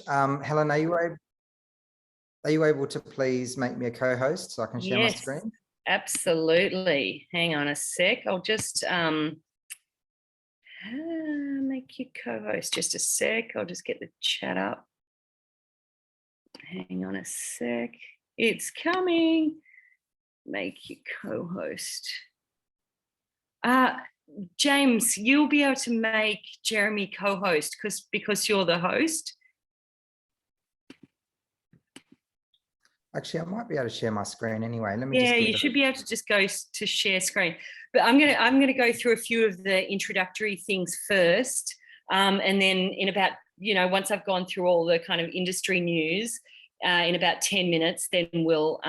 Helen, are you able to please make me a co-host so I can share my Yes, screen? absolutely. Hang on a sec. I'll just make you co-host. Just a sec. I'll just get the chat up. Hang on a sec. It's coming. Make you co-host. James, you'll be able to make Jeremy co-host because you're the host. Actually, I might be able to share my screen anyway. Let me Yeah, you should be able to just go to share screen. But I'm gonna go through a few of the introductory things first, and then in about once I've gone through all the kind of industry news, in about 10 minutes, then we'll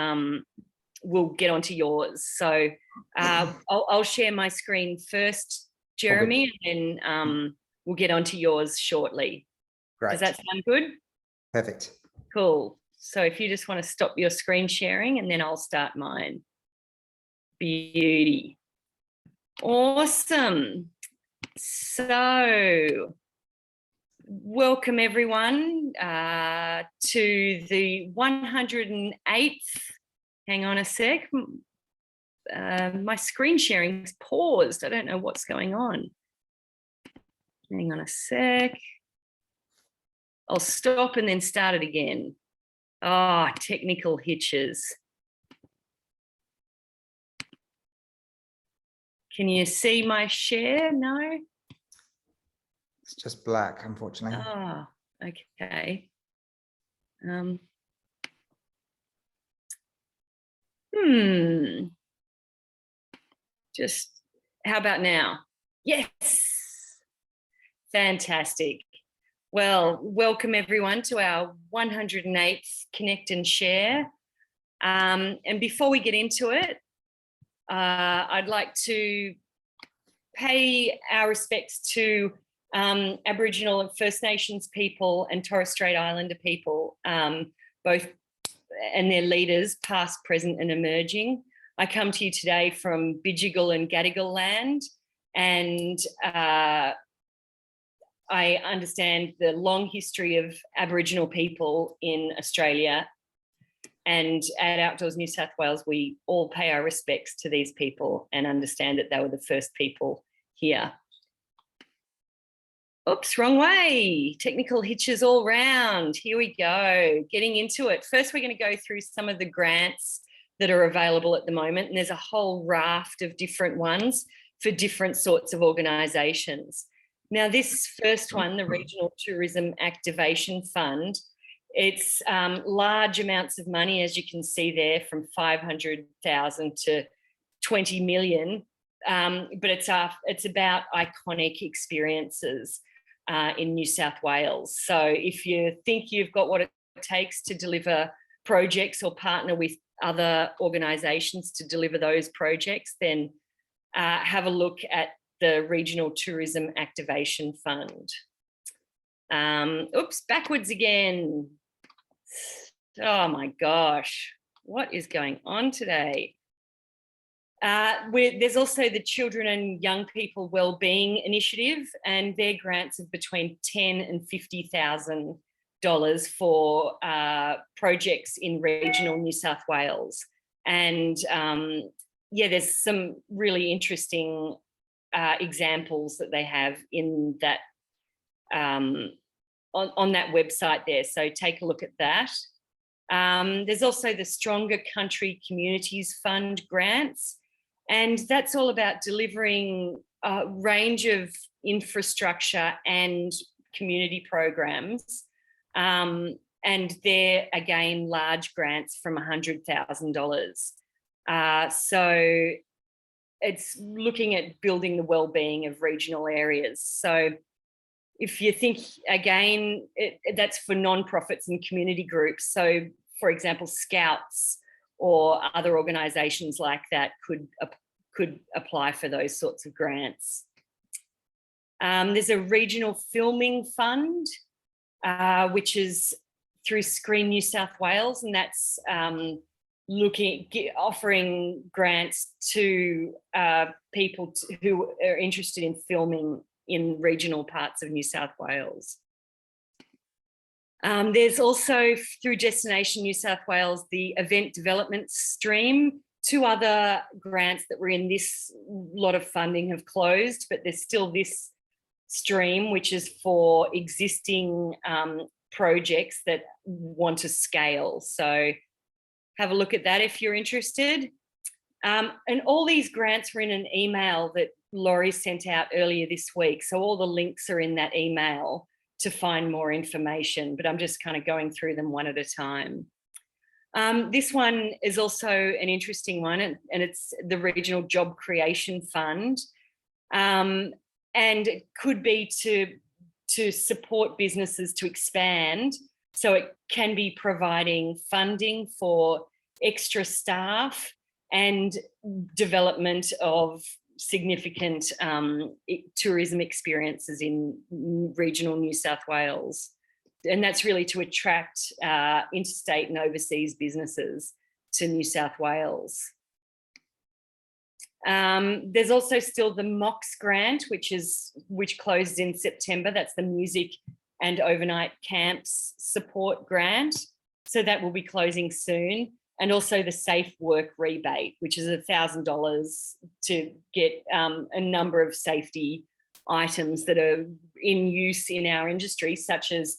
get onto yours. So I'll share my screen first, Jeremy, and then we'll get onto yours shortly. Great. Does that sound good? Perfect. Cool. So if you just want to stop your screen sharing and then I'll start mine. Beauty. Awesome. So welcome everyone to the 108th. Hang on a sec. My screen sharing's paused. I don't know what's going on. Hang on a sec. I'll stop and then start it again. Technical hitches. Can you see my share? No? It's just black, unfortunately. Okay. Just, how about now? Yes. Fantastic. Well, welcome everyone to our 108th Connect and Share. And before we get into it, I'd like to pay our respects to Aboriginal and First Nations people and Torres Strait Islander people, both and their leaders, past, present and emerging. I come to you today from Bidjigal and Gadigal land, and I understand the long history of Aboriginal people in Australia, and at Outdoors New South Wales, we all pay our respects to these people and understand that they were the first people here. Oops, wrong way. Technical hitches all round. Here we go, getting into it. First, we're going to go through some of the grants that are available at the moment, and there's a whole raft of different ones for different sorts of organisations. Now, this first one, the Regional Tourism Activation Fund, it's large amounts of money, as you can see there, from 500,000 to 20 million, but it's about iconic experiences in New South Wales. So if you think you've got what it takes to deliver projects or partner with other organisations to deliver those projects, then have a look at the Regional Tourism Activation Fund. Oops, backwards again. Oh my gosh, what is going on today? There's also the Children and Young People Wellbeing Initiative, and their grants of between $10,000 and $50,000 for projects in regional New South Wales. And yeah, there's some really interesting examples that they have in that on that website there. So take a look at that. There's also the Stronger Country Communities Fund grants, and that's all about delivering a range of infrastructure and community programs. And they're, again, large grants from $100,000. So it's looking at building the wellbeing of regional areas. So if you think, again, that's for non-profits and community groups. So, for example, Scouts or other organisations like that could apply for those sorts of grants. There's a Regional Filming Fund, which is through Screen New South Wales, and that's offering grants to people who are interested in filming in regional parts of New South Wales. There's also, through Destination New South Wales, the event development stream. 2 other grants that were in this lot of funding have closed, but there's still this stream, which is for existing projects that want to scale. So have a look at that if you're interested. And all these grants were in an email that Laurie sent out earlier this week. So all the links are in that email to find more information, but I'm just kind of going through them one at a time. This one is also an interesting one, and it's the Regional Job Creation Fund. And it could be to support businesses to expand. So it can be providing funding for extra staff and development of significant tourism experiences in regional New South Wales. And that's really to attract interstate and overseas businesses to New South Wales. There's also still the MOX grant, which closed in September. That's the Music and Overnight Camps Support Grant. So that will be closing soon. And also the Safe Work Rebate, which is $1,000 to get a number of safety items that are in use in our industry, such as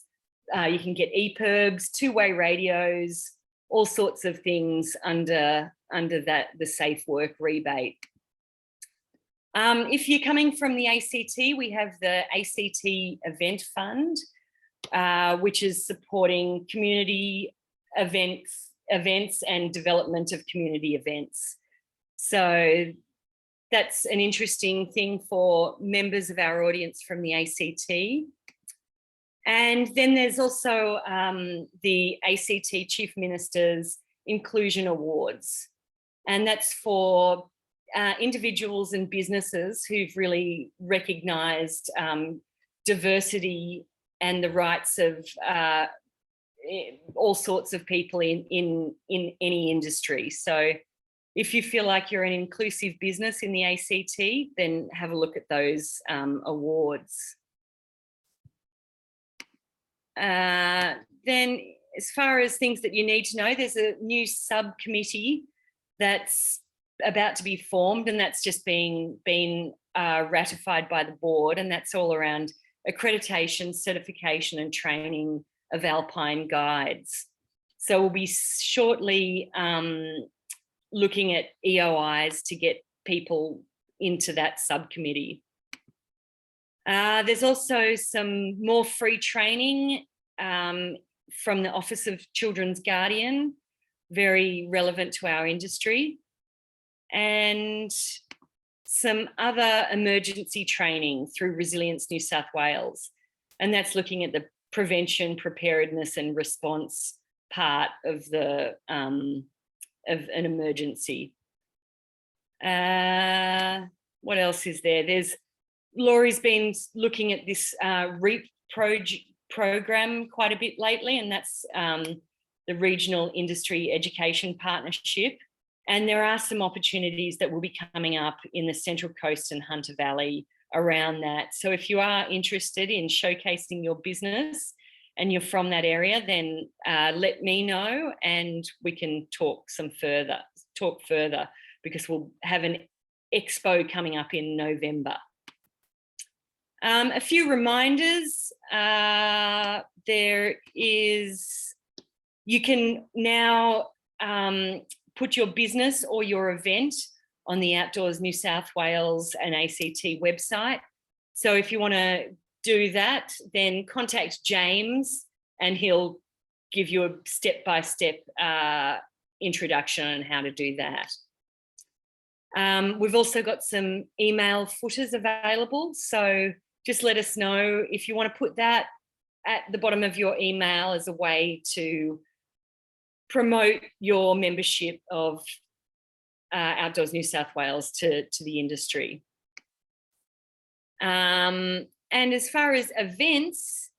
you can get EPIRBs, 2-way radios, all sorts of things under that, the Safe Work Rebate. If you're coming from the ACT, we have the ACT Event Fund, which is supporting community events and development of community events. So that's an interesting thing for members of our audience from the ACT. And then there's also the ACT Chief Minister's Inclusion Awards. And that's for individuals and businesses who've really recognised diversity and the rights of all sorts of people in any industry. So if you feel like you're an inclusive business in the ACT, then have a look at those awards. Then as far as things that you need to know, there's a new subcommittee that's about to be formed, and that's just been ratified by the board, and that's all around accreditation, certification and training of alpine guides. So we'll be shortly looking at EOIs to get people into that subcommittee. There's also some more free training from the Office of Children's Guardian, very relevant to our industry, and some other emergency training through Resilience New South Wales. And that's looking at the prevention, preparedness and response part of the of an emergency. What else is there? Laurie's been looking at this REAP program quite a bit lately, and that's the Regional Industry Education Partnership. And there are some opportunities that will be coming up in the Central Coast and Hunter Valley around that. So if you are interested in showcasing your business and you're from that area, then let me know and we can talk further, because we'll have an expo coming up in November. A few reminders. You can now put your business or your event on the Outdoors New South Wales and ACT website. So if you want to do that, then contact James and he'll give you a step-by-step introduction on how to do that. We've also got some email footers available. So just let us know if you want to put that at the bottom of your email as a way to promote your membership of Outdoors New South Wales to the industry. And as far as events,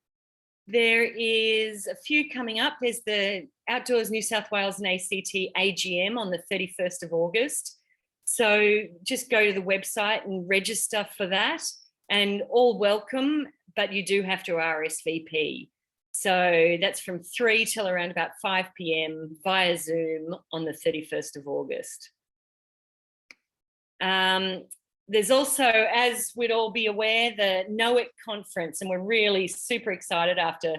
there is a few coming up. There's the Outdoors New South Wales and ACT AGM on the 31st of August. So just go to the website and register for that, and all welcome, but you do have to RSVP. So that's from 3 till around about 5 p.m. via Zoom on the 31st of August. There's also, as we'd all be aware, the NOEC conference, and we're really super excited after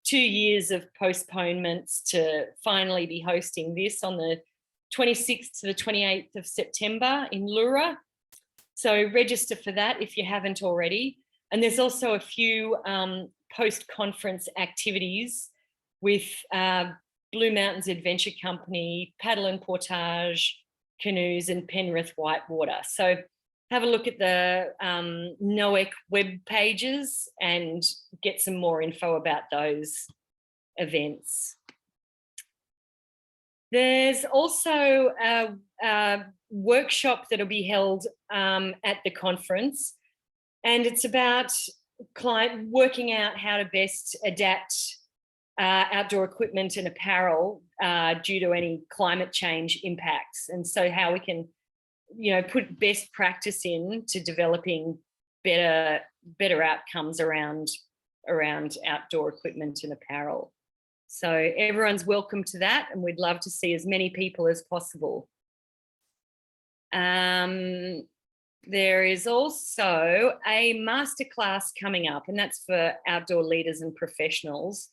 2 years of postponements to finally be hosting this on the 26th to the 28th of September in Leura. So register for that if you haven't already. And there's also a few post-conference activities with Blue Mountains Adventure Company, Paddle and Portage, Canoes, and Penrith Whitewater. So have a look at the NOEC web pages and get some more info about those events. There's also a workshop that'll be held at the conference, and it's about working out how to best adapt outdoor equipment and apparel due to any climate change impacts. And so how we can, put best practice in to developing better outcomes around outdoor equipment and apparel. So everyone's welcome to that, and we'd love to see as many people as possible. There is also a masterclass coming up, and that's for outdoor leaders and professionals.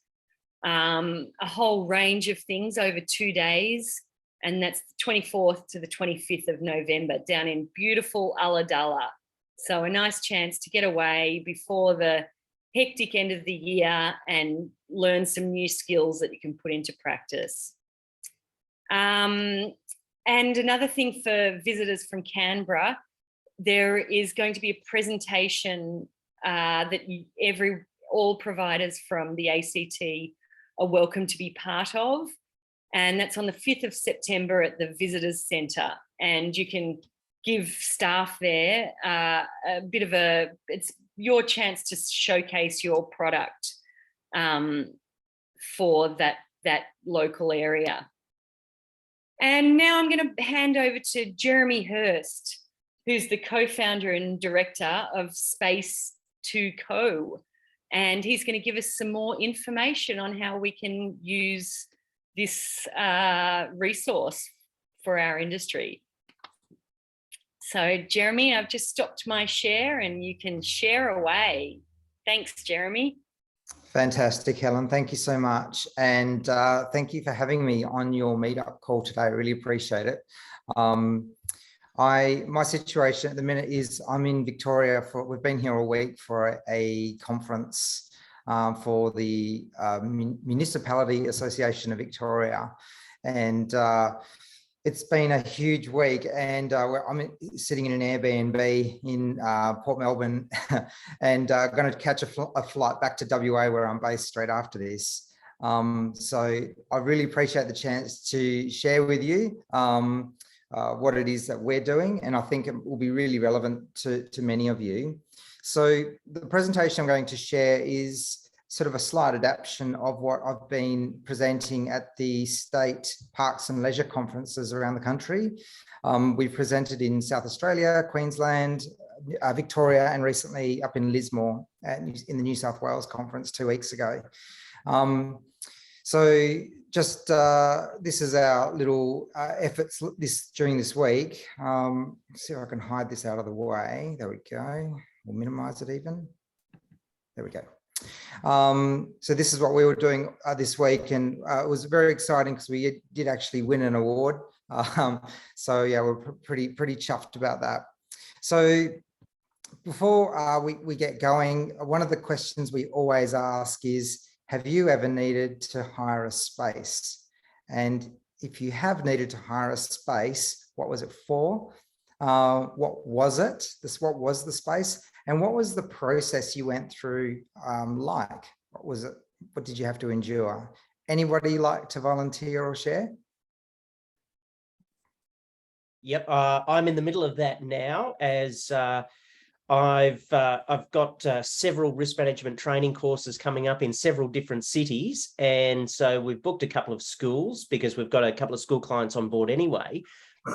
A whole range of things over 2 days, and that's the 24th to the 25th of November down in beautiful Ulladulla. So a nice chance to get away before the hectic end of the year and learn some new skills that you can put into practice. And another thing for visitors from Canberra, there is going to be a presentation that all providers from the ACT are welcome to be part of. And that's on the 5th of September at the Visitors Centre. And you can give staff there it's your chance to showcase your product for that local area. And now I'm going to hand over to Jeremy Hurst, who's the co-founder and director of Space 2 Co. And he's going to give us some more information on how we can use this resource for our industry. So Jeremy, I've just stopped my share and you can share away. Thanks, Jeremy. Fantastic, Helen. Thank you so much. And thank you for having me on your meetup call today. I really appreciate it. My situation at the minute is I'm in Victoria we've been here all week for a conference for the Municipality Association of Victoria. And it's been a huge week, and I'm sitting in an Airbnb in Port Melbourne and going to catch a flight back to WA where I'm based straight after this. So I really appreciate the chance to share with you what it is that we're doing, and I think it will be really relevant to many of you. So the presentation I'm going to share is sort of a slight adaptation of what I've been presenting at the state parks and leisure conferences around the country. We've presented in South Australia, Queensland, Victoria, and recently up in Lismore in the New South Wales conference 2 weeks ago. So just this is our little efforts during this week. See if I can hide this out of the way. There we go. We'll minimize it even. There we go. So this is what we were doing this week, and it was very exciting because we did actually win an award. So yeah, we're pretty chuffed about that. So before we get going, one of the questions we always ask is, have you ever needed to hire a space? And if you have needed to hire a space, what was it for? What was it? What was the space? And what was the process you went through like? What was it? What did you have to endure? Anybody like to volunteer or share? Yep, I'm in the middle of that now, as I've got several risk management training courses coming up in several different cities. And so we've booked a couple of schools because we've got a couple of school clients on board anyway.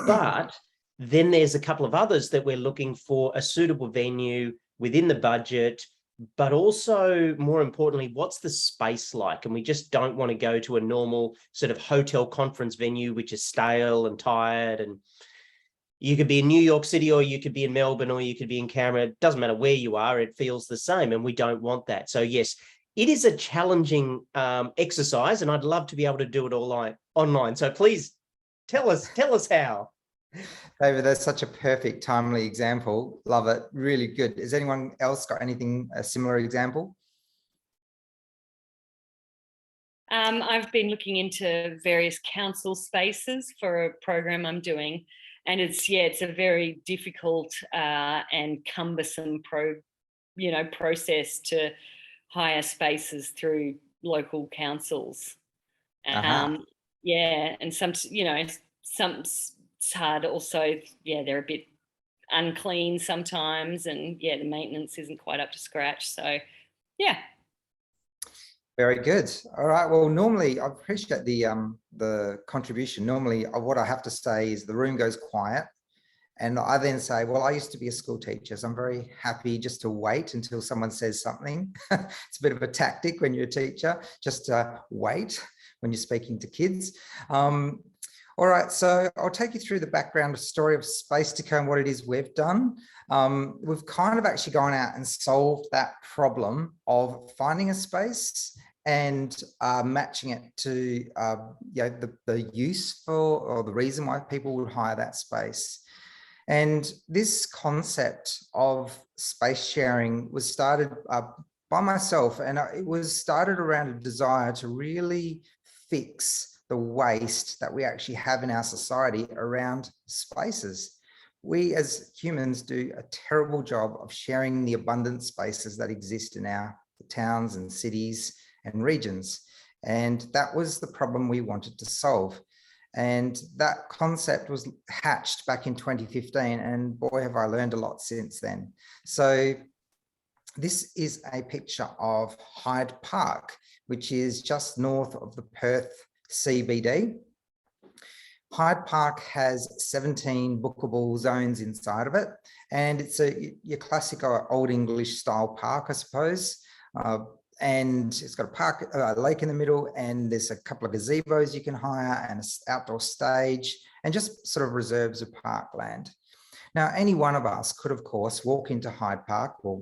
But then there's a couple of others that we're looking for a suitable venue within the budget but also more importantly, what's the space like? And we just don't want to go to a normal sort of hotel conference venue, which is stale and tired. And you could be in New York City, or you could be in Melbourne, or you could be in Canberra. It doesn't matter where you are, it feels the same. And we don't want that. So yes, it is a challenging exercise, and I'd love to be able to do it all online. So please tell us how. David, that's such a perfect, timely example. Love it. Really good. Has anyone else got anything, a similar example? I've been looking into various council spaces for a program I'm doing, and it's a very difficult and cumbersome process to hire spaces through local councils. Yeah, and some it's hard also. Yeah, they're a bit unclean sometimes, and the maintenance isn't quite up to scratch. So yeah. Very good. All right. Well, normally I appreciate the contribution. Normally what I have to say is the room goes quiet, and I then say, well, I used to be a school teacher, so I'm very happy just to wait until someone says something. It's a bit of a tactic when you're a teacher, just to wait when you're speaking to kids. All right, so I'll take you through the background story of Spacetico and what it is we've done. We've kind of actually gone out and solved that problem of finding a space and matching it to the use for, or the reason why people would hire that space. And this concept of space sharing was started by myself, and it was started around a desire to really fix the waste that we actually have in our society around spaces. We as humans do a terrible job of sharing the abundant spaces that exist in our towns and cities and regions. And that was the problem we wanted to solve. And that concept was hatched back in 2015, and boy, have I learned a lot since then. So this is a picture of Hyde Park, which is just north of the Perth CBD. Hyde Park has 17 bookable zones inside of it, and it's your classic old English style park, I suppose. And it's got a lake in the middle, and there's a couple of gazebos you can hire, and an outdoor stage, and just sort of reserves of parkland. Now, any one of us could, of course, walk into Hyde Park or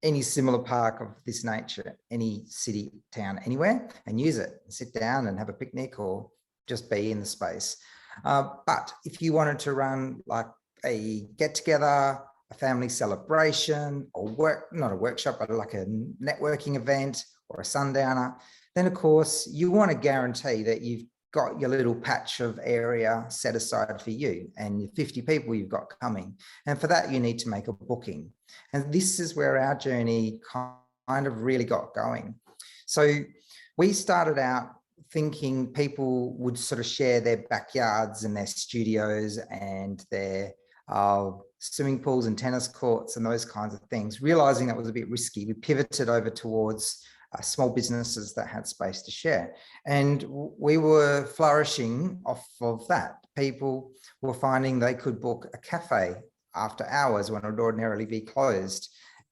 any similar park of this nature, any city, town, anywhere, and use it, sit down and have a picnic or just be in the space. But if you wanted to run like a get together, a family celebration, or not a workshop, but like a networking event or a sundowner, then of course you want to guarantee that you've got your little patch of area set aside for you and your 50 people you've got coming. And for that, you need to make a booking. And this is where our journey kind of really got going. So we started out thinking people would sort of share their backyards and their studios and their swimming pools and tennis courts and those kinds of things. Realizing that was a bit risky, we pivoted over towards small businesses that had space to share. And we were flourishing off of that. People were finding they could book a cafe after hours when it would ordinarily be closed,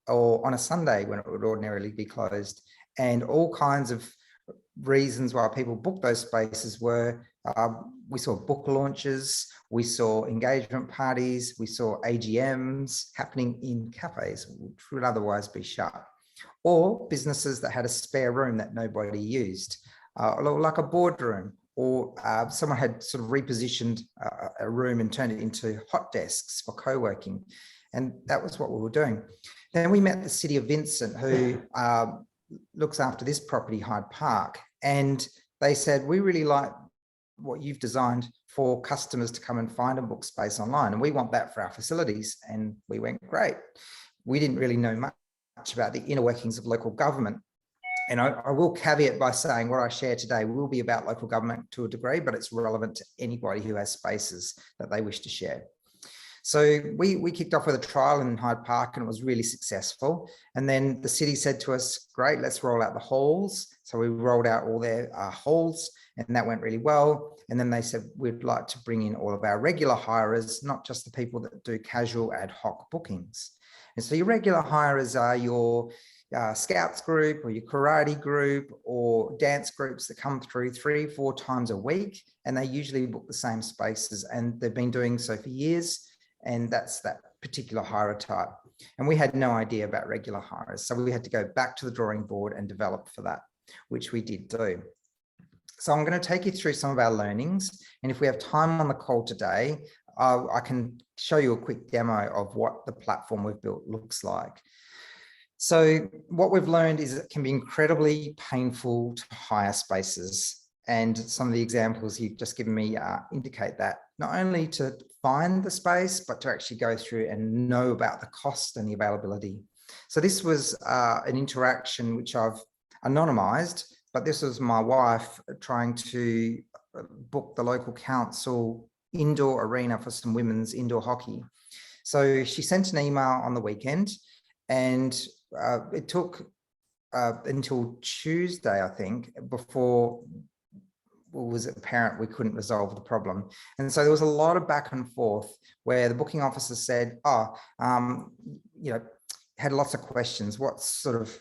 or on a Sunday when it would ordinarily be closed. And all kinds of reasons why people book those spaces were, we saw book launches, we saw engagement parties, we saw AGMs happening in cafes, which would otherwise be shut. Or businesses that had a spare room that nobody used, like a boardroom, or someone had sort of repositioned a room and turned it into hot desks for co-working. And that was what we were doing. Then we met the City of Vincent, who looks after this property, Hyde Park. And they said, we really like what you've designed for customers to come and find and book space online. And we want that for our facilities. And we went, great. We didn't really know much about the inner workings of local government. And I will caveat by saying what I share today will be about local government to a degree, but it's relevant to anybody who has spaces that they wish to share. So we kicked off with a trial in Hyde Park, and it was really successful. And then the city said to us, great, let's roll out the halls. So we rolled out all their halls, and that went really well. And then they said, we'd like to bring in all of our regular hirers, not just the people that do casual ad hoc bookings. And so your regular hirers are your scouts group or your karate group or dance groups that come through 3-4 times a week, and they usually book the same spaces, and they've been doing so for years, and that's that particular hirer type. And we had no idea about regular hirers, so we had to go back to the drawing board and develop for that, which we did do. So I'm going to take you through some of our learnings, and if we have time on the call today, I can show you a quick demo of what the platform we've built looks like. So what we've learned is it can be incredibly painful to hire spaces. And some of the examples you've just given me indicate that, not only to find the space, but to actually go through and know about the cost and the availability. So this was an interaction which I've anonymized, but this was my wife trying to book the local council indoor arena for some women's indoor hockey. So she sent an email on the weekend, and it took until Tuesday, I think, before it was apparent we couldn't resolve the problem. And so there was a lot of back and forth where the booking officer said, had lots of questions. What sort of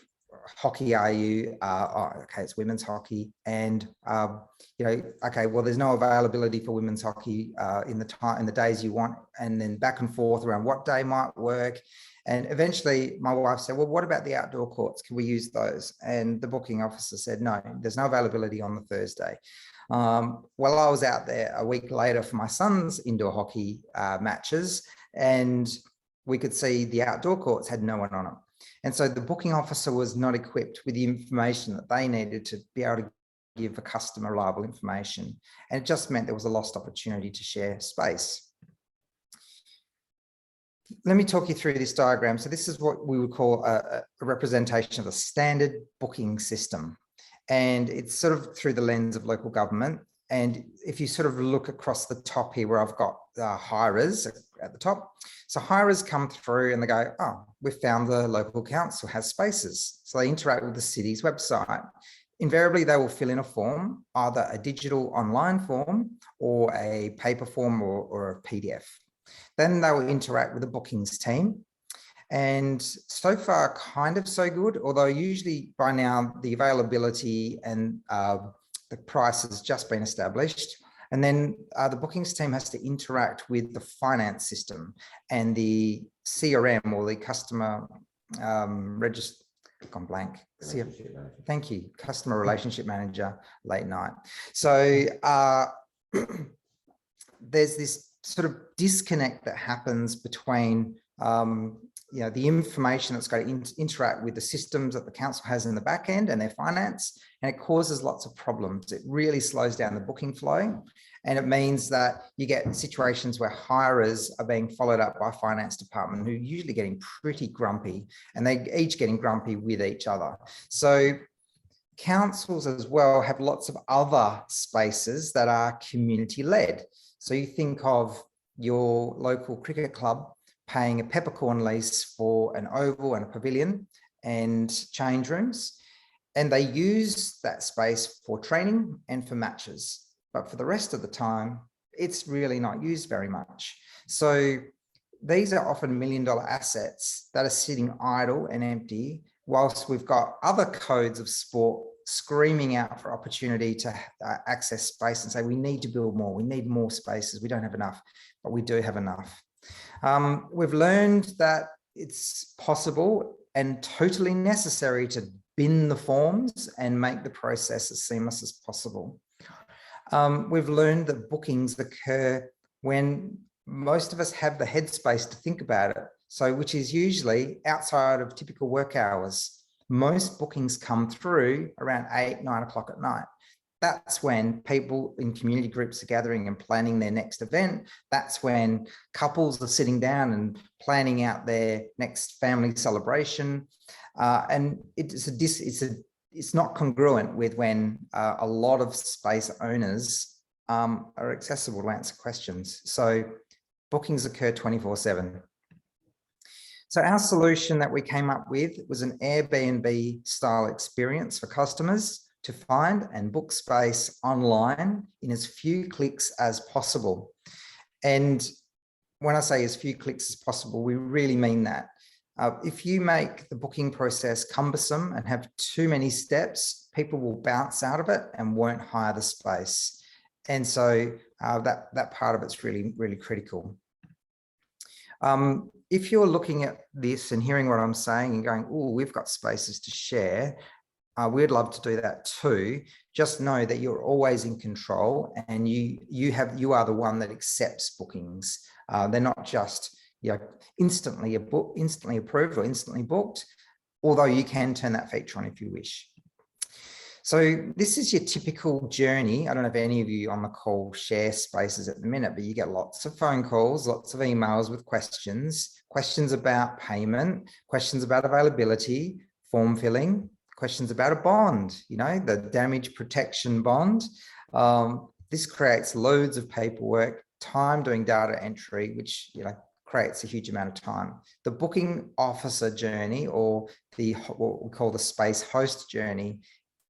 hockey are you? Okay, it's women's hockey. And, okay, well, there's no availability for women's hockey in the days you want. And then back and forth around what day might work. And eventually my wife said, well, what about the outdoor courts? Can we use those? And the booking officer said, no, there's no availability on the Thursday. Well, I was out there a week later for my son's indoor hockey matches, and we could see the outdoor courts had no one on them. And so the booking officer was not equipped with the information that they needed to be able to give a customer reliable information. And it just meant there was a lost opportunity to share space. Let me talk you through this diagram. So this is what we would call a representation of a standard booking system. And it's sort of through the lens of local government. And if you sort of look across the top here where I've got hirers at the top. So hirers come through and they go, oh, we've found the local council has spaces. So they interact with the city's website. Invariably, they will fill in a form, either a digital online form or a paper form or a PDF. Then they will interact with the bookings team. And so far, kind of so good, although usually by now the availability and the price has just been established. And then the bookings team has to interact with the finance system and the CRM, or the customer register, gone blank. Thank you, customer relationship manager, late night. So there's this sort of disconnect that happens between the information that's going to interact with the systems that the council has in the back end and their finance, and it causes lots of problems. It really slows down the booking flow, and it means that you get situations where hirers are being followed up by finance department, who are usually getting pretty grumpy, and they each getting grumpy with each other. So councils as well have lots of other spaces that are community led. So you think of your local cricket club paying a peppercorn lease for an oval and a pavilion and change rooms, and they use that space for training and for matches. But for the rest of the time, it's really not used very much. So these are often $1 million assets that are sitting idle and empty, whilst we've got other codes of sport screaming out for opportunity to access space and say, we need to build more, we need more spaces, we don't have enough, but we do have enough. We've learned that it's possible and totally necessary to bin the forms and make the process as seamless as possible. We've learned that bookings occur when most of us have the headspace to think about it. So, which is usually outside of typical work hours. Most bookings come through around 8, 9 o'clock at night. That's when people in community groups are gathering and planning their next event. That's when couples are sitting down and planning out their next family celebration. And it's not congruent with when a lot of space owners are accessible to answer questions. So bookings occur 24/7. So our solution that we came up with was an Airbnb style experience for customers to find and book space online in as few clicks as possible. And when I say as few clicks as possible, we really mean that. If you make the booking process cumbersome and have too many steps, people will bounce out of it and won't hire the space. And so that part of it's really, really critical. If you're looking at this and hearing what I'm saying and going, oh, we've got spaces to share, we'd love to do that too. Just know that you're always in control, and you are the one that accepts bookings. They're not just instantly approved or instantly booked, although you can turn that feature on if you wish. So this is your typical journey. I don't know if any of you on the call share spaces at the minute, but you get lots of phone calls, lots of emails with questions about payment, questions about availability, form filling, questions about a bond, the damage protection bond. This creates loads of paperwork, time doing data entry, which creates a huge amount of time. The booking officer journey, or what we call the space host journey,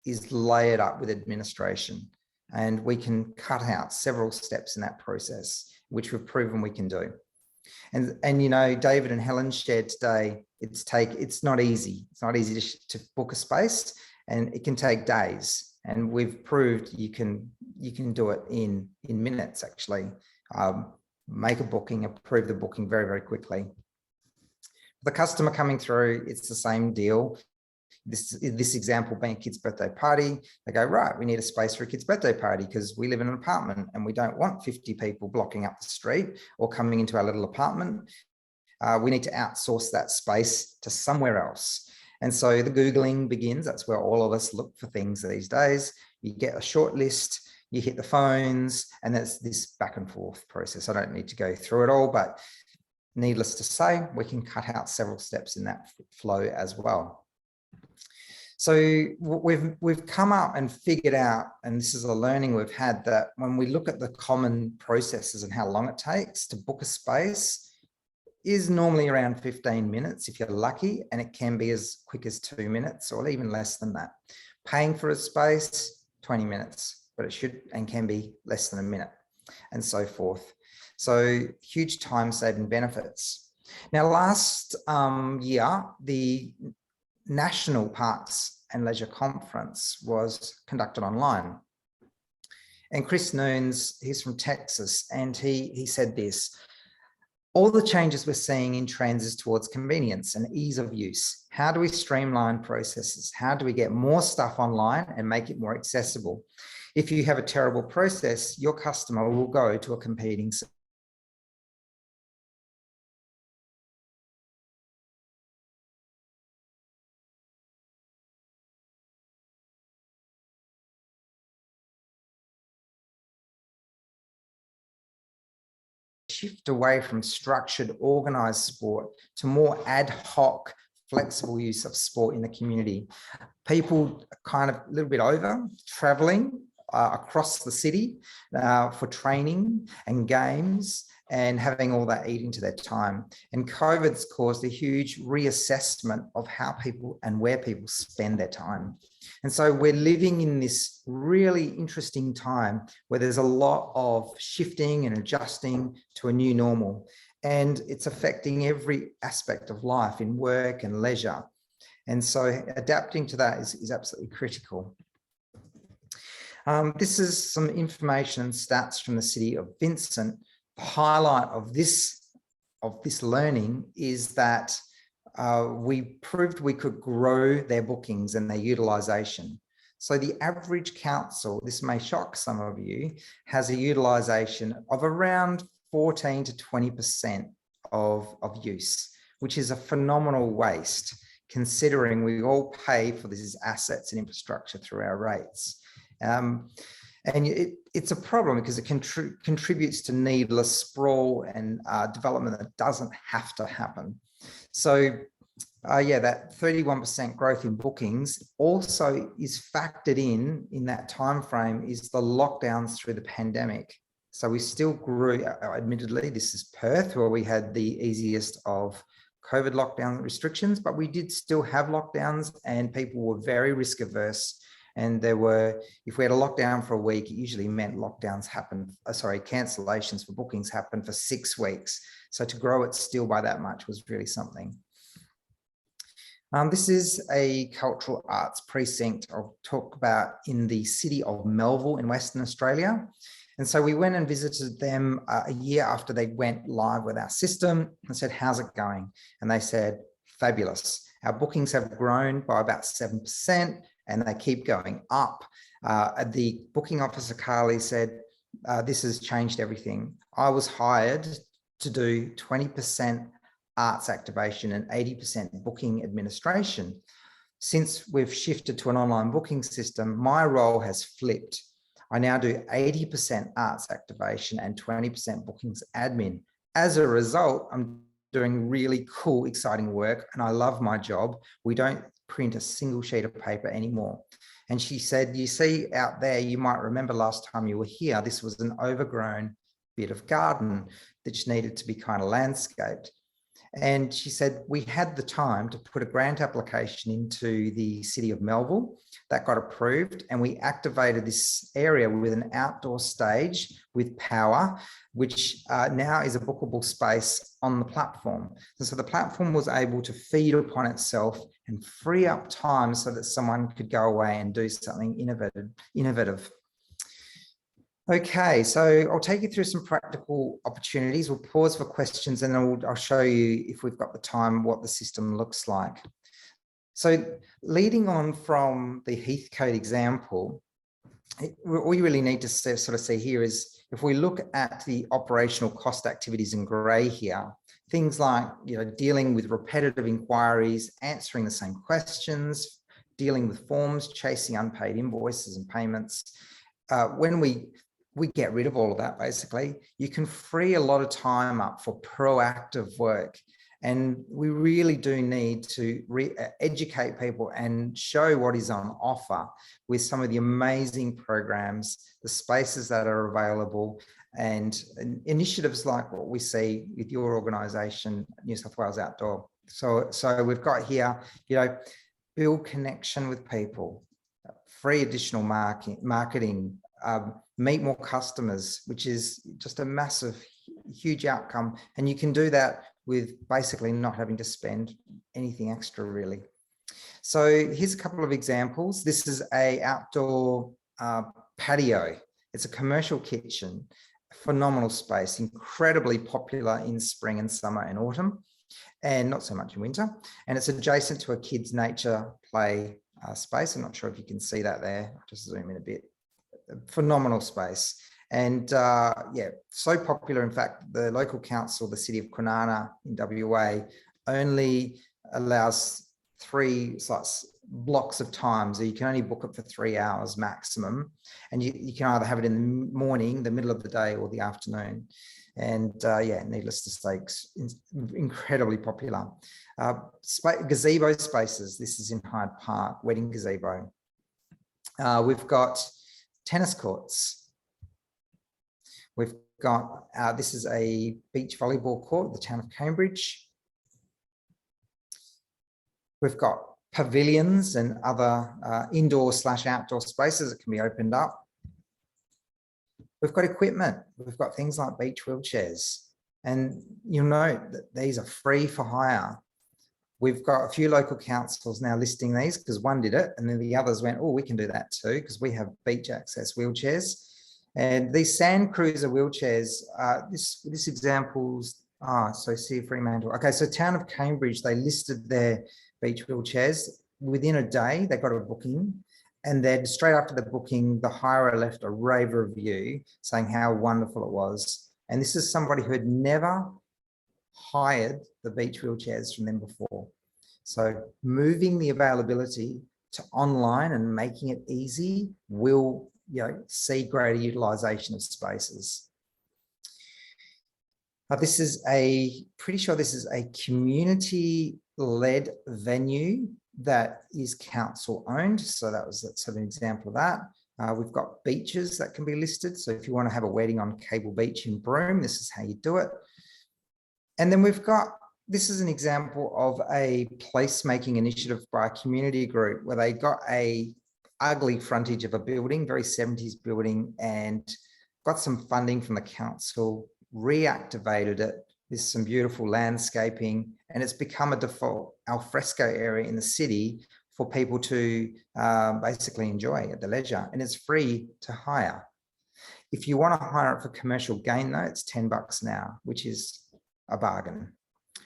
is layered up with administration, and we can cut out several steps in that process, which we've proven we can do. And David and Helen shared today, it's not easy. It's not easy to book a space, and it can take days. And we've proved you can do it in minutes, actually. Make a booking, approve the booking very, very quickly. The customer coming through, it's the same deal. This example being a kid's birthday party, they go, right, we need a space for a kid's birthday party because we live in an apartment and we don't want 50 people blocking up the street or coming into our little apartment. We need to outsource that space to somewhere else. And so the Googling begins. That's where all of us look for things these days. You get a short list, you hit the phones, and that's this back and forth process. I don't need to go through it all, but needless to say, we can cut out several steps in that flow as well. So we've come up and figured out, and this is a learning we've had, that when we look at the common processes and how long it takes to book a space, is normally around 15 minutes if you're lucky, and it can be as quick as 2 minutes or even less than that. Paying for a space, 20 minutes, but it should and can be less than a minute, and so forth. So huge time-saving benefits. Now, last year, the National Parks and Leisure Conference was conducted online. And Chris Noons, he's from Texas, and he said this: all the changes we're seeing in trends is towards convenience and ease of use. How do we streamline processes? How do we get more stuff online and make it more accessible? If you have a terrible process, your customer will go to a competing service. Shift away from structured, organised sport to more ad hoc, flexible use of sport in the community. People are kind of a little bit over travelling across the city for training and games, and having all that eat into their time. And COVID's caused a huge reassessment of how people and where people spend their time. And so we're living in this really interesting time where there's a lot of shifting and adjusting to a new normal. And it's affecting every aspect of life, in work and leisure. And so adapting to that is absolutely critical. This is some information and stats from the city of Vincent. The highlight of this learning is that we proved we could grow their bookings and their utilisation. So the average council, this may shock some of you, has a utilisation of around 14 to 20% of use, which is a phenomenal waste, considering we all pay for these assets and infrastructure through our rates. And it's a problem because it contributes to needless sprawl and development that doesn't have to happen. So yeah, that 31% growth in bookings also is factored in that time frame is the lockdowns through the pandemic. So we still grew, admittedly, this is Perth, where we had the easiest of COVID lockdown restrictions, but we did still have lockdowns and people were very risk averse. And there were, if we had a lockdown for a week, it usually meant lockdowns happened, cancellations for bookings happened for 6 weeks. So to grow it still by that much was really something. This is a cultural arts precinct I'll talk about in the city of Melville in Western Australia. And so we went and visited them a year after they went live with our system and said, how's it going? And they said, fabulous. Our bookings have grown by about 7% and they keep going up. The booking officer, Carly, said, this has changed everything. I was hired to do 20% arts activation and 80% booking administration. Since we've shifted to an online booking system, my role has flipped. I now do 80% arts activation and 20% bookings admin. As a result, I'm doing really cool, exciting work, and I love my job. We don't print a single sheet of paper anymore. And she said, you see out there, you might remember last time you were here, this was an overgrown bit of garden that just needed to be kind of landscaped. And she said, we had the time to put a grant application into the city of Melville that got approved, and we activated this area with an outdoor stage with power, which now is a bookable space on the platform. And so the platform was able to feed upon itself and free up time so that someone could go away and do something innovative. Okay, so I'll take you through some practical opportunities. We'll pause for questions and then I'll show you, if we've got the time, what the system looks like. So leading on from the Heathcote example, what we really need to sort of see here is, if we look at the operational cost activities in grey here, things like, dealing with repetitive inquiries, answering the same questions, dealing with forms, chasing unpaid invoices and payments. When we get rid of all of that, basically, you can free a lot of time up for proactive work. And we really do need to educate people and show what is on offer with some of the amazing programs, the spaces that are available, and initiatives like what we see with your organisation, New South Wales Outdoor. So we've got here, build connection with people, free additional marketing, meet more customers, which is just a massive, huge outcome. And you can do that with basically not having to spend anything extra, really. So here's a couple of examples. This is a outdoor patio. It's a commercial kitchen, phenomenal space, incredibly popular in spring and summer and autumn, and not so much in winter. And it's adjacent to a kids' nature play space. I'm not sure if you can see that there. I'll just zoom in a bit. Phenomenal space. And yeah, so popular. In fact, the local council, the city of Kwinana in WA, only allows 3 blocks of time. So you can only book it for 3 hours maximum. And you can either have it in the morning, the middle of the day, or the afternoon. And yeah, needless to say, incredibly popular. Gazebo spaces. This is in Hyde Park, wedding gazebo. We've got tennis courts. We've got, this is a beach volleyball court, the town of Cambridge. We've got pavilions and other indoor/outdoor spaces that can be opened up. We've got equipment. We've got things like beach wheelchairs. And you'll note that these are free for hire. We've got a few local councils now listing these, because one did it and then the others went, oh, we can do that too, because we have beach access wheelchairs. And these Sand Cruiser wheelchairs, this example's, so see Fremantle. Okay, so town of Cambridge, they listed their beach wheelchairs. Within a day, they got a booking. And then straight after the booking, the hirer left a rave review saying how wonderful it was. And this is somebody who had never hired the beach wheelchairs from them before. So moving the availability to online and making it easy will see greater utilisation of spaces. This is pretty sure this is a community-led venue that is council owned. So that's an example of that. We've got beaches that can be listed. So if you want to have a wedding on Cable Beach in Broome, this is how you do it. And then we've got, this is an example of a placemaking initiative by a community group where they got a ugly frontage of a building, very 70s building, and got some funding from the council, reactivated it There's some beautiful landscaping, and it's become a default alfresco area in the city for people to basically enjoy at their leisure, and it's free to hire. If you want to hire it for commercial gain, though, it's $10 an hour, which is a bargain.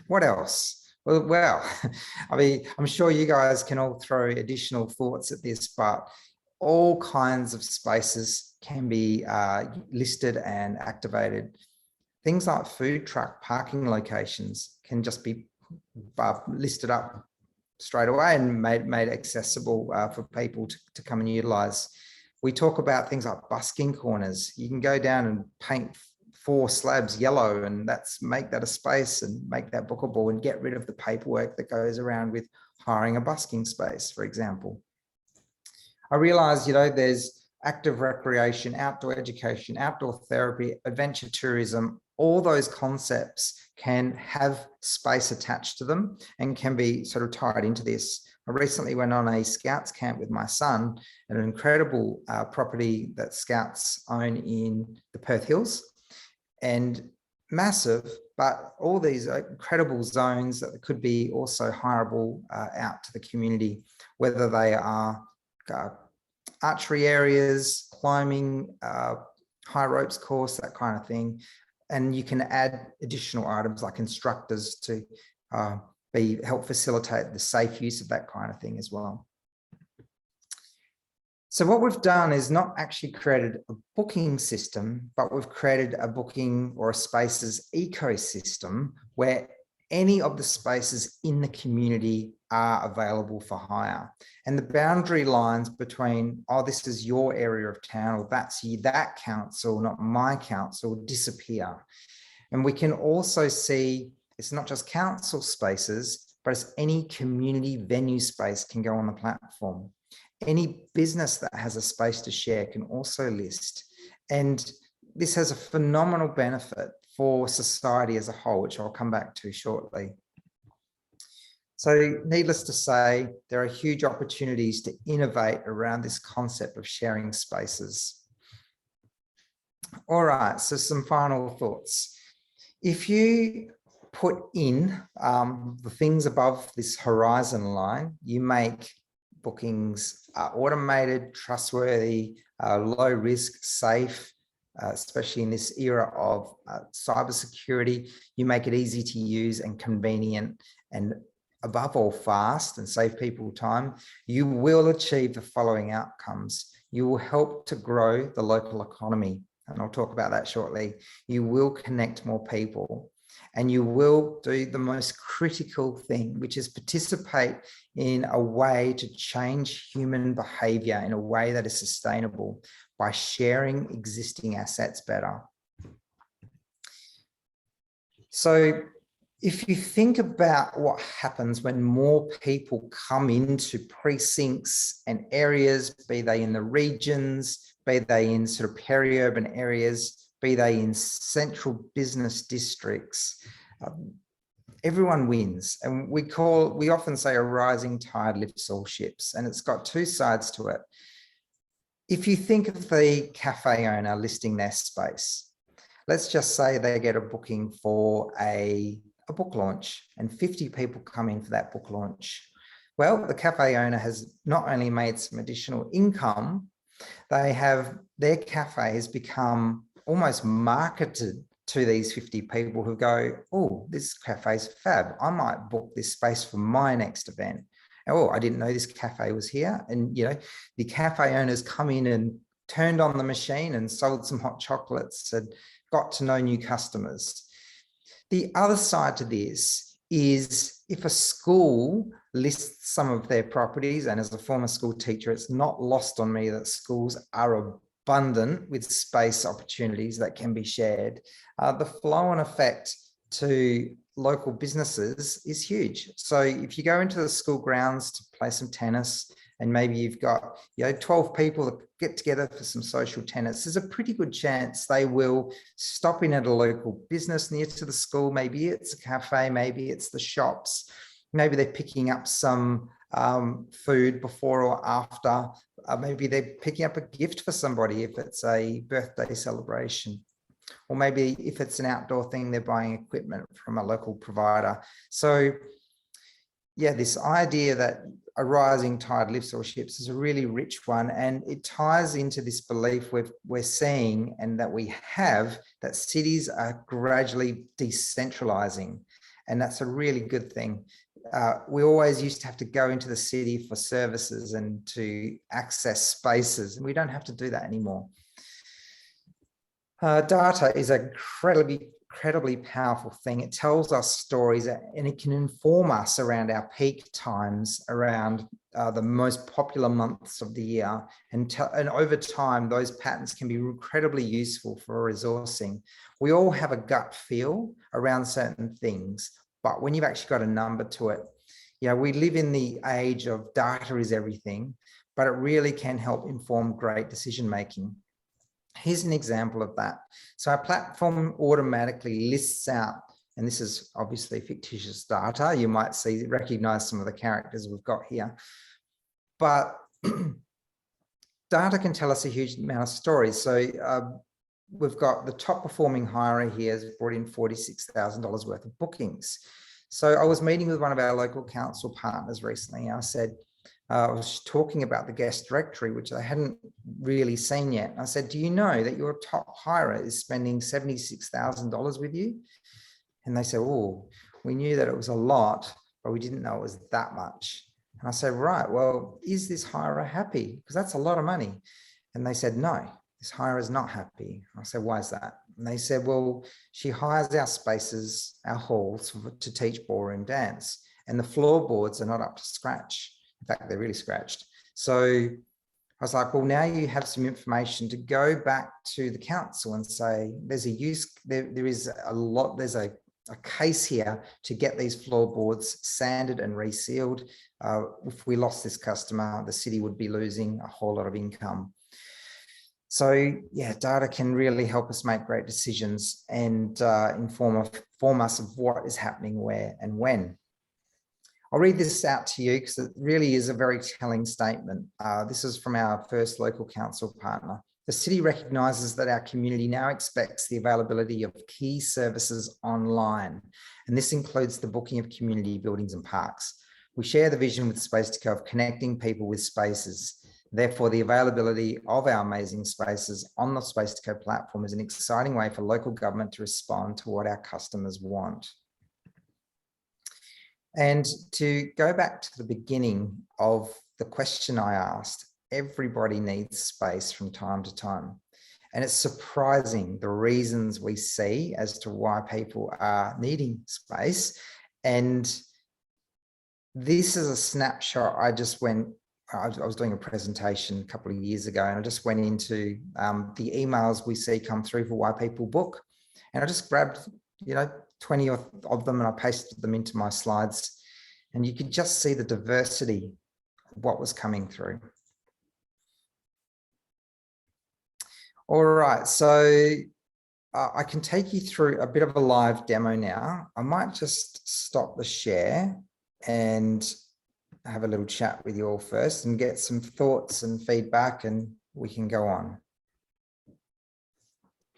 What else? Well, I mean, I'm sure you guys can all throw additional thoughts at this, but all kinds of spaces can be listed and activated. Things like food truck parking locations can just be listed up straight away and made accessible for people to come and utilize. We talk about things like busking corners. You can go down and paint 4 slabs yellow, and make that a space and make that bookable, and get rid of the paperwork that goes around with hiring a busking space, for example. I realize, there's active recreation, outdoor education, outdoor therapy, adventure tourism. All those concepts can have space attached to them and can be sort of tied into this. I recently went on a Scouts camp with my son at an incredible property that Scouts own in the Perth Hills, and massive, but all these incredible zones that could be also hireable out to the community, whether they are archery areas, climbing, high ropes course, that kind of thing. And you can add additional items like instructors to help facilitate the safe use of that kind of thing as well. So what we've done is not actually created a booking system, but we've created a booking or a spaces ecosystem where any of the spaces in the community are available for hire. And the boundary lines between, oh, this is your area of town, or that's that council, not my council, disappear. And we can also see it's not just council spaces, but it's any community venue space can go on the platform. Any business that has a space to share can also list. And this has a phenomenal benefit for society as a whole, which I'll come back to shortly. So needless to say, there are huge opportunities to innovate around this concept of sharing spaces. All right, so some final thoughts. If you put in the things above this horizon line, you make bookings automated, trustworthy, low risk, safe, especially in this era of cybersecurity. You make it easy to use and convenient, and above all, fast, and save people time. You will achieve the following outcomes. You will help to grow the local economy, and I'll talk about that shortly. You will connect more people, and you will do the most critical thing, which is participate in a way to change human behavior in a way that is sustainable by sharing existing assets better. So if you think about what happens when more people come into precincts and areas, be they in the regions, be they in sort of peri-urban areas, be they in central business districts, everyone wins. And we often say a rising tide lifts all ships, and it's got 2 sides to it. If you think of the cafe owner listing their space, let's just say they get a booking for a book launch and 50 people come in for that book launch. Well, the cafe owner has not only made some additional income, their cafe has become almost marketed to these 50 people who go, oh, this cafe's fab. I might book this space for my next event. Oh, I didn't know this cafe was here. And, the cafe owners come in and turned on the machine and sold some hot chocolates and got to know new customers. The other side to this is if a school lists some of their properties, and as a former school teacher, it's not lost on me that schools are abundant with space opportunities that can be shared. The flow-on effect to local businesses is huge. So if you go into the school grounds to play some tennis, and maybe you've got 12 people that get together for some social tennis, there's a pretty good chance they will stop in at a local business near to the school. Maybe it's a cafe, maybe it's the shops, maybe they're picking up some food before or after, maybe they're picking up a gift for somebody if it's a birthday celebration. Or maybe if it's an outdoor thing, they're buying equipment from a local provider. So yeah, this idea that a rising tide lifts all ships is a really rich one, and it ties into this belief we're seeing and that we have, that cities are gradually decentralizing, and that's a really good thing. We always used to have to go into the city for services and to access spaces, and we don't have to do that anymore. Data is an incredibly powerful thing. It tells us stories and it can inform us around our peak times, around the most popular months of the year. And over time, those patterns can be incredibly useful for resourcing. We all have a gut feel around certain things, but when you've actually got a number to it, we live in the age of data is everything, but it really can help inform great decision-making. Here's an example of that. So our platform automatically lists out, and this is obviously fictitious data. You might recognize some of the characters we've got here, but data can tell us a huge amount of stories. So we've got the top performing hirer here has brought in $46,000 worth of bookings. So I was meeting with one of our local council partners recently. I was talking about the guest directory, which I hadn't really seen yet. I said, do you know that your top hirer is spending $76,000 with you? And they said, oh, we knew that it was a lot, but we didn't know it was that much. And I said, right, well, is this hirer happy? Because that's a lot of money. And they said, no, this hirer is not happy. I said, why is that? And they said, well, she hires our spaces, our halls to teach ballroom dance, and the floorboards are not up to scratch. In fact, they're really scratched. So I was like, well, now you have some information to go back to the council and say, there's a case here to get these floorboards sanded and resealed. If we lost this customer, the city would be losing a whole lot of income. So yeah, data can really help us make great decisions and inform us of what is happening where and when. I'll read this out to you because it really is a very telling statement. This is from our first local council partner. The city recognises that our community now expects the availability of key services online, and this includes the booking of community buildings and parks. We share the vision with Space2Co of connecting people with spaces. Therefore, the availability of our amazing spaces on the Space2Co platform is an exciting way for local government to respond to what our customers want. And to go back to the beginning of the question I asked, everybody needs space from time to time. And it's surprising the reasons we see as to why people are needing space. And this is a snapshot. I was doing a presentation a couple of years ago, and I just went into the emails we see come through for why people book. And I just grabbed, 20 of them and I pasted them into my slides, and you could just see the diversity of what was coming through. All right, so I can take you through a bit of a live demo now. I might just stop the share and have a little chat with you all first and get some thoughts and feedback, and we can go on.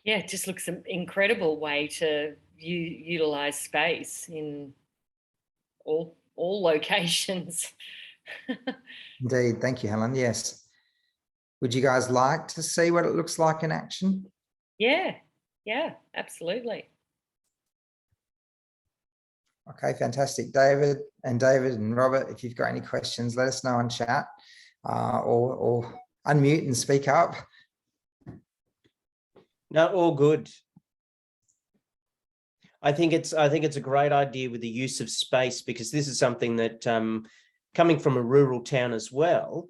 Yeah, it just looks an incredible way to utilize space in all locations. Indeed. Thank you, Helen. Yes. Would you guys like to see what it looks like in action? Yeah, absolutely. Okay, fantastic. David and Robert, if you've got any questions, let us know in chat or unmute and speak up. No, all good. I think it's a great idea with the use of space, because this is something that coming from a rural town as well,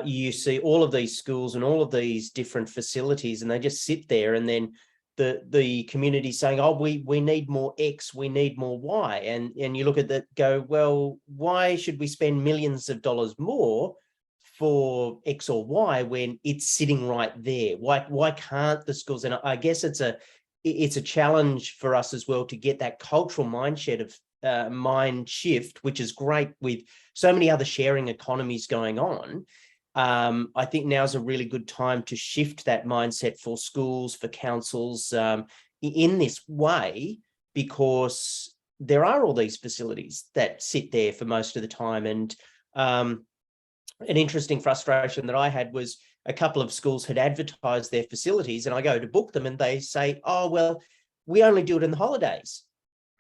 you see all of these schools and all of these different facilities, and they just sit there, and then the community saying, oh, we need more X, we need more Y. And you look at that, go, well, why should we spend millions of dollars more for X or Y when it's sitting right there? Why can't the schools? And I guess it's a challenge for us as well to get that cultural mind shift, which is great with so many other sharing economies going on. I think now's a really good time to shift that mindset for schools, for councils, in this way, because there are all these facilities that sit there for most of the time. And an interesting frustration that I had was a couple of schools had advertised their facilities, and I go to book them and they say, oh, well, we only do it in the holidays.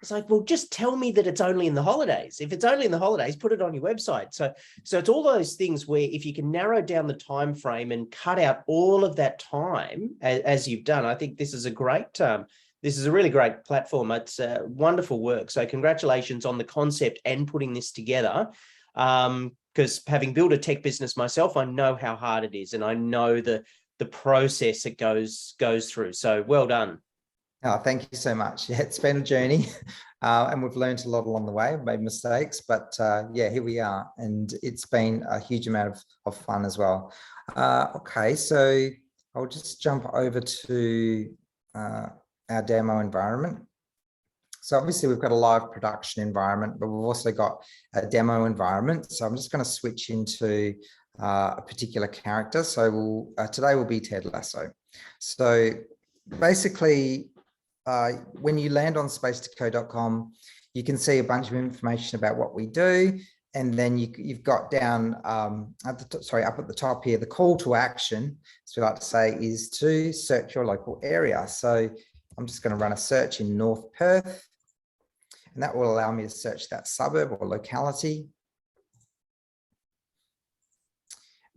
It's like, well, just tell me that it's only in the holidays. If it's only in the holidays, put it on your website. So it's all those things where if you can narrow down the time frame and cut out all of that time, as you've done, I think this is a great, this is a really great platform. It's wonderful work. So congratulations on the concept and putting this together. Because having built a tech business myself, I know how hard it is, and I know the process it goes through. So well done. Oh, thank you so much. Yeah, it's been a journey, and we've learned a lot along the way, made mistakes, but yeah, here we are, and it's been a huge amount of fun as well. Okay, so I'll just jump over to our demo environment. So obviously we've got a live production environment, but we've also got a demo environment. So I'm just going to switch into a particular character. So today will be Ted Lasso. So basically, when you land on space2co.com, you can see a bunch of information about what we do. And then you've got down, up at the top here, the call to action, as we like to say, is to search your local area. So I'm just going to run a search in North Perth, and that will allow me to search that suburb or locality.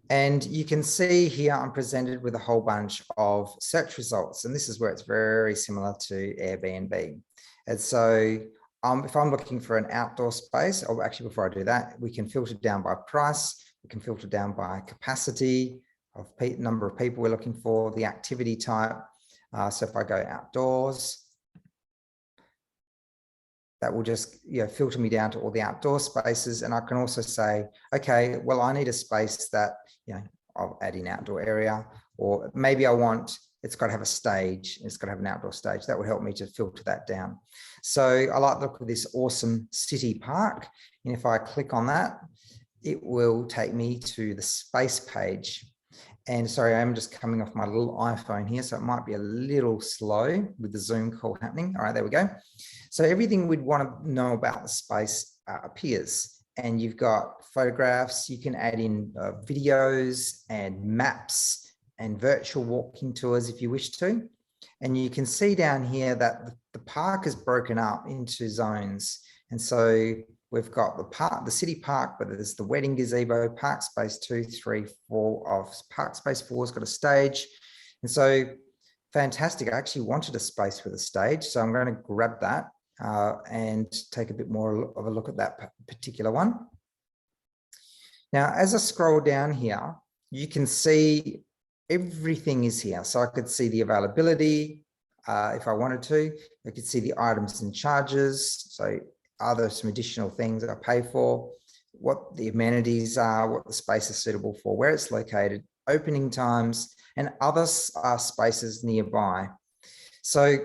And you can see here I'm presented with a whole bunch of search results, and this is where it's very similar to Airbnb. And so if I'm looking for an outdoor space, or actually before I do that, we can filter down by price, we can filter down by capacity of number of people we're looking for, the activity type. So if I go outdoors, that will just filter me down to all the outdoor spaces. And I can also say, okay, well, I need a space that, I'll add in outdoor area, or maybe it's got to have a stage, it's got to have an outdoor stage. That would help me to filter that down. So I like the look of this awesome city park. And if I click on that, it will take me to the space page. And sorry, I'm just coming off my little iPhone here, so it might be a little slow with the Zoom call happening. All right, there we go. So everything we'd want to know about the space appears, and you've got photographs. You can add in videos and maps and virtual walking tours if you wish to. And you can see down here that the park is broken up into zones. And so we've got the city park, but there's the wedding gazebo, park space 2, 3, 4 of park space 4 has got a stage. And so fantastic. I actually wanted a space with a stage. So I'm going to grab that and take a bit more of a look at that particular one. Now, as I scroll down here, you can see everything is here. So I could see the availability if I wanted to. I could see the items and charges. So are there some additional things I pay for, what the amenities are, what the space is suitable for, where it's located, opening times, and other spaces nearby. So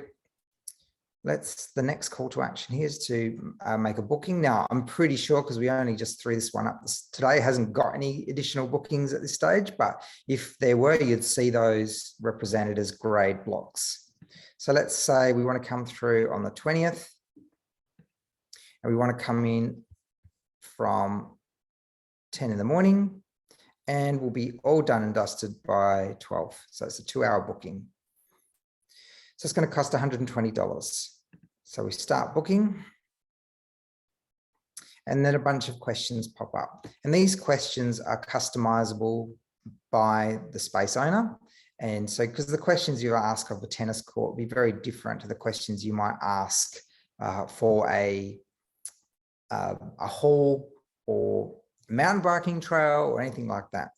the next call to action here is to make a booking. Now, I'm pretty sure, because we only just threw this one up today, hasn't got any additional bookings at this stage, but if there were, you'd see those represented as grade blocks. So let's say we want to come through on the 20th, and we want to come in from 10 in the morning, and we'll be all done and dusted by 12. So it's a 2-hour booking. So it's going to cost $120. So we start booking, and then a bunch of questions pop up. And these questions are customizable by the space owner. And so, because the questions you ask of the tennis court will be very different to the questions you might ask for a hall or mountain biking trail or anything like that.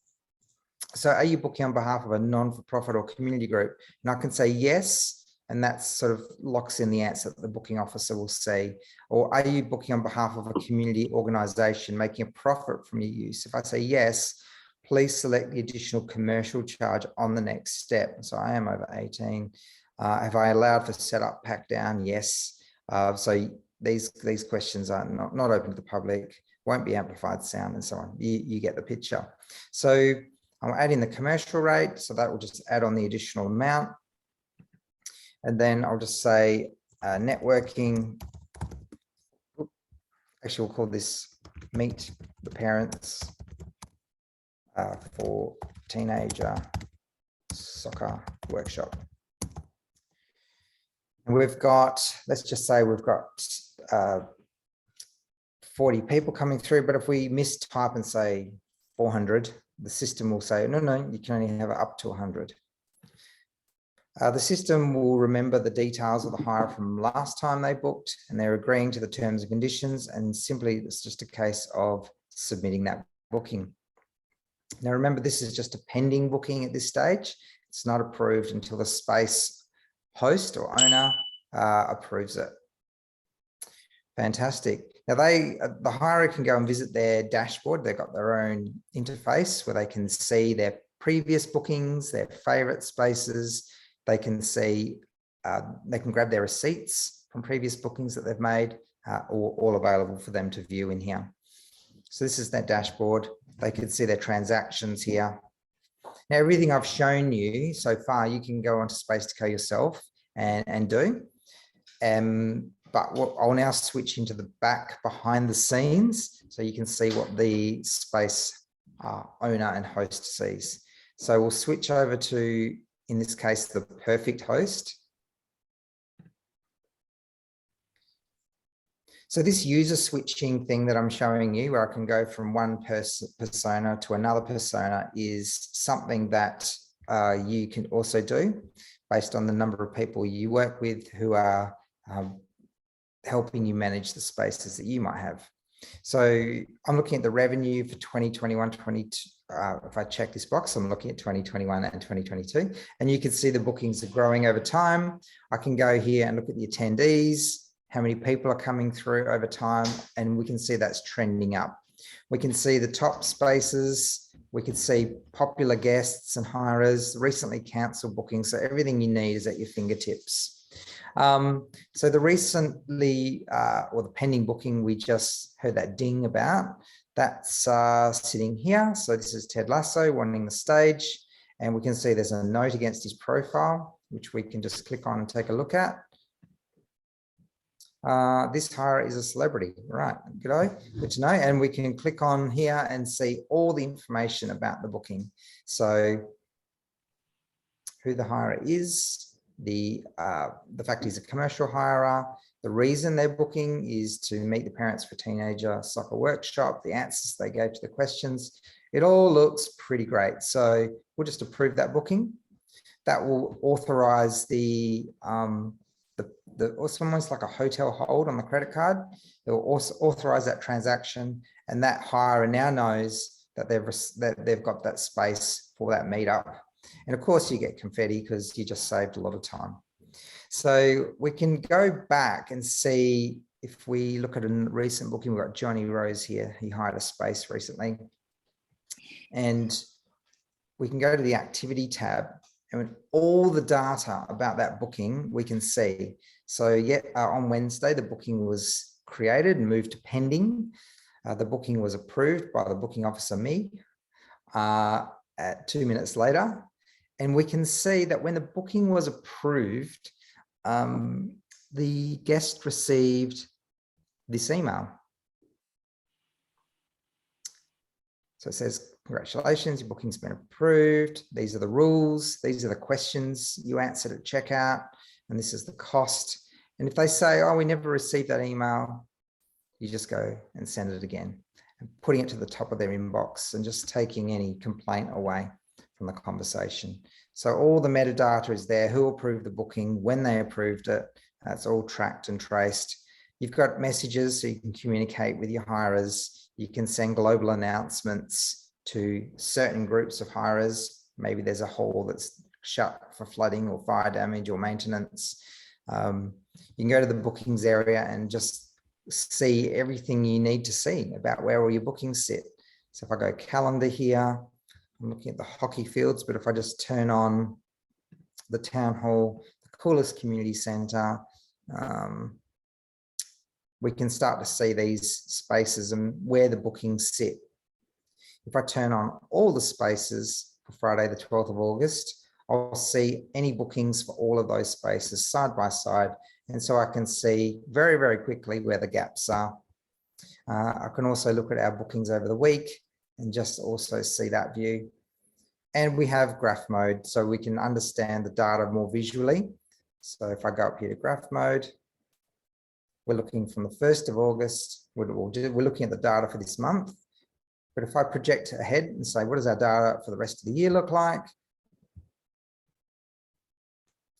So are you booking on behalf of a non-for-profit or community group? And I can say yes, and that sort of locks in the answer that the booking officer will see. Or are you booking on behalf of a community organisation making a profit from your use? If I say yes, please select the additional commercial charge on the next step. So I am over 18. Have I allowed for setup, pack down? Yes. So these questions are not open to the public, won't be amplified sound, and so on. You get the picture. So I'll add in the commercial rate, so that will just add on the additional amount. And then I'll just say networking. Actually, we'll call this Meet the Parents for Teenager Soccer Workshop. And we've got, let's just say we've got 40 people coming through, but if we mistype and say 400, the system will say, no, you can only have up to 100. The system will remember the details of the hire from last time they booked, and they're agreeing to the terms and conditions, and simply it's just a case of submitting that booking. Now remember, this is just a pending booking at this stage. It's not approved until the space host or owner approves it. Fantastic. Now the hirer can go and visit their dashboard. They've got their own interface where they can see their previous bookings, their favorite spaces. They can see, they can grab their receipts from previous bookings that they've made, all available for them to view in here. So this is their dashboard. They can see their transactions here. Now, everything I've shown you so far, you can go onto Space2Co yourself and do. But I'll now switch into the back behind the scenes so you can see what the space owner and host sees. So we'll switch over to, in this case, the perfect host. So this user switching thing that I'm showing you, where I can go from one persona to another persona, is something that you can also do based on the number of people you work with who are helping you manage the spaces that you might have. So I'm looking at the revenue for 2021, 22. If I check this box, I'm looking at 2021 and 2022, and you can see the bookings are growing over time. I can go here and look at the attendees, how many people are coming through over time, and we can see that's trending up. We can see the top spaces. We can see popular guests and hirers, recently cancelled bookings. So everything you need is at your fingertips. So the recently, or the pending booking, we just heard that ding about, that's sitting here. So this is Ted Lasso wanting the stage, and we can see there's a note against his profile, which we can just click on and take a look at. This hire is a celebrity, right? Good to know. And we can click on here and see all the information about the booking. So who the hirer is, the fact he's a commercial hirer, the reason they're booking is to meet the parents for teenager soccer workshop, the answers they gave to the questions. It all looks pretty great. So we'll just approve that booking. That will authorize it's almost like a hotel hold on the credit card. It will also authorize that transaction, and that hirer now knows that they've got that space for that meetup. And of course you get confetti because you just saved a lot of time. So we can go back and see, if we look at a recent booking, we've got Johnny Rose here. He hired a space recently, and we can go to the activity tab, and all the data about that booking we can see. So on Wednesday, the booking was created and moved to pending. The booking was approved by the booking officer, me, at 2 minutes later. And we can see that when the booking was approved, the guest received this email. So it says, congratulations, your booking's been approved. These are the rules. These are the questions you answered at checkout, and this is the cost. And if they say, oh, we never received that email, you just go and send it again, and putting it to the top of their inbox and just taking any complaint away from the conversation. So all the metadata is there, who approved the booking, when they approved it. That's all tracked and traced. You've got messages so you can communicate with your hirers. You can send global announcements to certain groups of hirers. Maybe there's a hall that's shut for flooding or fire damage or maintenance. You can go to the bookings area and just see everything you need to see about where all your bookings sit. So if I go calendar here, I'm looking at the hockey fields, but if I just turn on the town hall, the coolest community centre, we can start to see these spaces and where the bookings sit. If I turn on all the spaces, Friday, the 12th of August, I'll see any bookings for all of those spaces side by side. And so I can see very, very quickly where the gaps are. I can also look at our bookings over the week and just also see that view. And we have graph mode, so we can understand the data more visually. So if I go up here to graph mode, we're looking from the 1st of August, we're looking at the data for this month. But if I project ahead and say, what does our data for the rest of the year look like?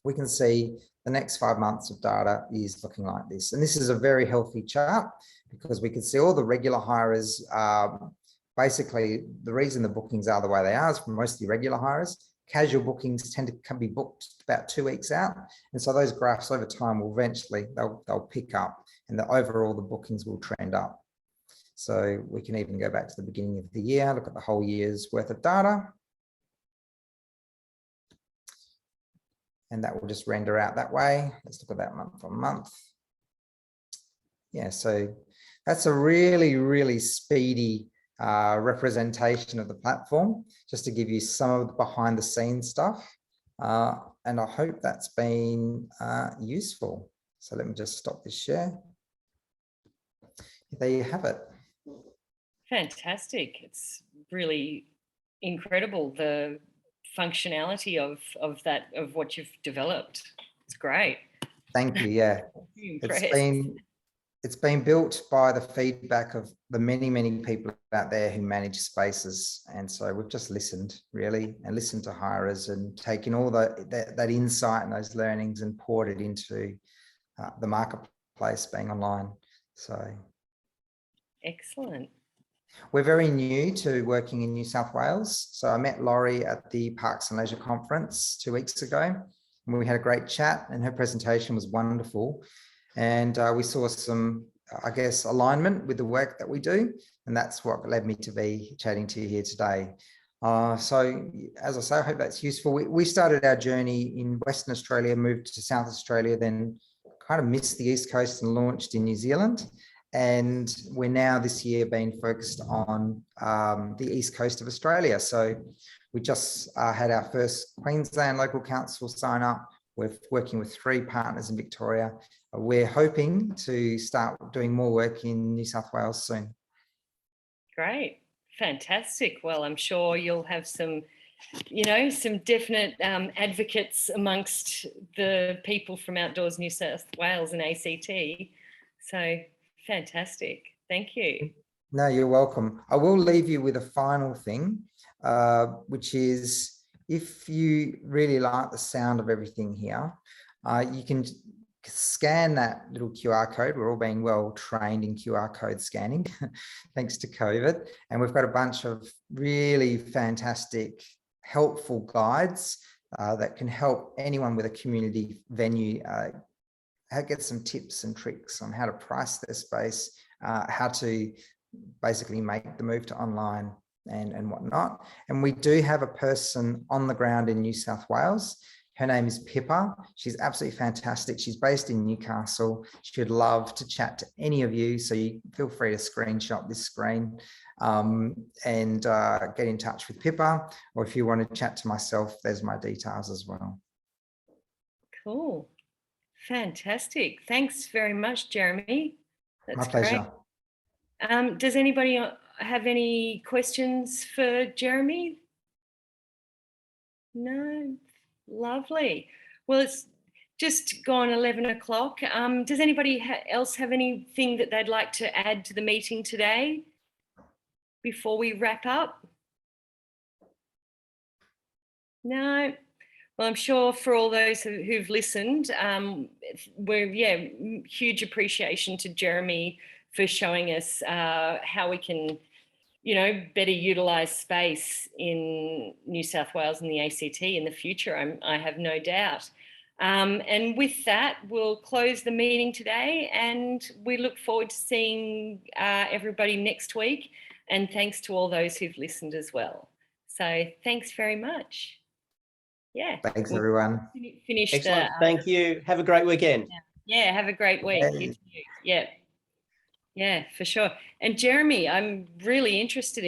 We can see the next 5 months of data is looking like this. And this is a very healthy chart because we can see all the regular hirers. Basically, the reason the bookings are the way they are is for mostly regular hirers. Casual bookings can be booked about 2 weeks out. And so those graphs over time will eventually, they'll pick up, and overall the bookings will trend up. So we can even go back to the beginning of the year, look at the whole year's worth of data. And that will just render out that way. Let's look at that month on month. Yeah, so that's a really, really speedy representation of the platform, just to give you some of the behind the scenes stuff. And I hope that's been useful. So let me just stop this share. There you have it. Fantastic. It's really incredible, the functionality of what you've developed. It's great. Thank you. Yeah, it's been built by the feedback of the many, many people out there who manage spaces. And so we've just listened really, and listened to hirers and taken all that insight and those learnings and poured it into the marketplace being online. So excellent. We're very new to working in New South Wales. So I met Laurie at the Parks and Leisure Conference 2 weeks ago, and we had a great chat, and her presentation was wonderful. And we saw some, I guess, alignment with the work that we do. And that's what led me to be chatting to you here today. So as I say, I hope that's useful. We started our journey in Western Australia, moved to South Australia, then kind of missed the East Coast and launched in New Zealand. And we're now this year being focused on the East Coast of Australia. So we just had our first Queensland Local Council sign up. We're working with 3 partners in Victoria. We're hoping to start doing more work in New South Wales soon. Great. Fantastic. Well, I'm sure you'll have some, some definite advocates amongst the people from Outdoors New South Wales and ACT. So fantastic. Thank you. No, you're welcome. I will leave you with a final thing, which is, if you really like the sound of everything here, you can scan that little QR code. We're all being well trained in QR code scanning, thanks to COVID. And we've got a bunch of really fantastic, helpful guides that can help anyone with a community venue get some tips and tricks on how to price their space, how to basically make the move to online and whatnot. And we do have a person on the ground in New South Wales. Her name is Pippa. She's absolutely fantastic. She's based in Newcastle. She would love to chat to any of you. So you feel free to screenshot this screen and get in touch with Pippa. Or if you want to chat to myself, there's my details as well. Cool. Fantastic. Thanks very much, Jeremy. That's my pleasure. Great. Does anybody have any questions for Jeremy? No? Lovely. Well, it's just gone 11 o'clock. Does anybody else have anything that they'd like to add to the meeting today before we wrap up? No? Well, I'm sure for all those who've listened, huge appreciation to Jeremy for showing us how we can, better utilise space in New South Wales and the ACT in the future, I have no doubt. And with that, we'll close the meeting today, and we look forward to seeing everybody next week. And thanks to all those who've listened as well. So thanks very much. Yeah. Thanks, everyone. Finish. Excellent. Thank you. Have a great weekend. Yeah, have a great week. Hey. Yeah, for sure. And Jeremy, I'm really interested